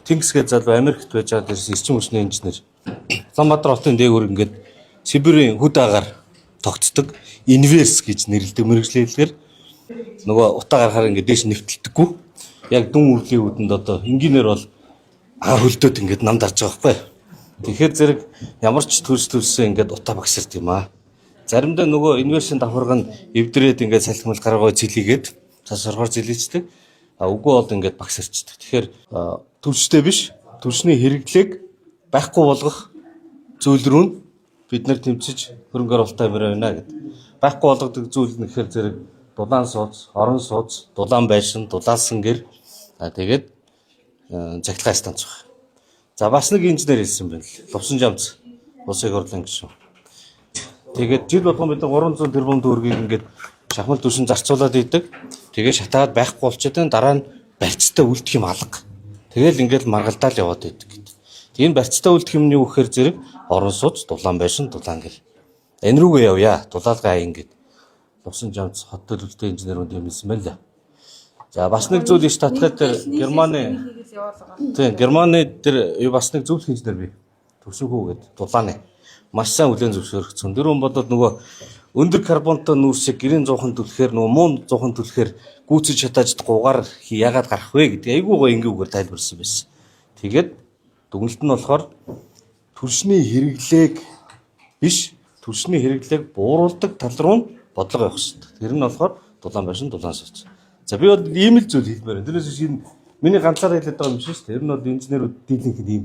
Тэнгисгээ залуу Америкт байж байгаа дээрс эрчим хүчний инженер. Улаанбаатар хотын дээгүүр ингээд Сибирийн хүд агаар тогтдог инверс гэж нэрлэдэг мэрэгчлэлээр нөгөө утаа гарахаар ингээд дээш нэвтэлдэггүй. Яг дүн үрлийн үүдэнд одоо инженер бол агаар хөлдөөд ингээд нам дарж байгаа байхгүй. Тэгэхээр зэрэг ямар ч төлсөн ингээд утаа багсард юм аа. Заримдаа нөгөө инверсийн давхарга нь эвдрээд ингээд салхимал гаргаваа цэлийгээд цаас оргоор зэлээчдэг. Үгүй бол ингээд багсарчдаг. Тэгэхээр төвчтэй биш, төвчний хэрэглээг байхгүй болгох зүйл рүү бид нар тэмцэж хөрөнгө оруулалт амираа байна гэдэг. Байхгүй болгодог зүйл нь гэхээр зэрэг дулаан сууц, орон сууц, дулаан байшин, дулаалсан гэр тэгээд захиргааны станц баг. За бас нэг инженер хэлсэн байна л. Лувсан жамц улсын хурлын гишүүн. Тэгээд жил болгон бид 300 тэрбум төгрөгийг ингээд шахмал түвшин зарцуулаад идэг. Тэгээд шатаад байхгүй болчиход дараа нь барьцтай үлдэх юм алга. Тэгэл ингээд маргалдаал яваад идэг гэдэг. Энэ барьцтай үлдэх юм нь юу гэхээр зэрэг орон сууц, дулаан байшин, дулаан гэр. Энэ рүүгээ явъя. Дулаалгаа ингээд Лувсан жамц хот төлөвлөлтийн инженерүүд юм хэлсэн байна лээ. За бас нэг зүйл иш татхад Германы тэр бас нэг зөвлөх инженер бий. Төвшөөгөө гэдэг дулааны маш сайн хүлээн зөвшөөрөгдсөн. Дөрөв бодоод нөгөө өндөр карбонтой нүүрсийг гэрийн 100хан түлхэхээр нөгөө муун 100хан түлхэхээр гүйцэж чадаж гугаар яагаад гарах вэ гэдэг айгүй гоо ингээгүүгээр тайлбарсан байсан. Тэгээд дүгнэлт нь болохоор түлшний хэрэглээг биш, түлшний хэрэглээг бууруулдаг тал руу бодлого явах хэрэгтэй. Тэр нь болохоор дулаан байшин, дулаан сууц. За би бол ийм л зүйл хэлмээр байна. Тэрнээс чинь миний ганцаараа хэлээд байгаа юм биш шүү дээ. Тэр нь бол инженерүүд дийлэнх нь ийм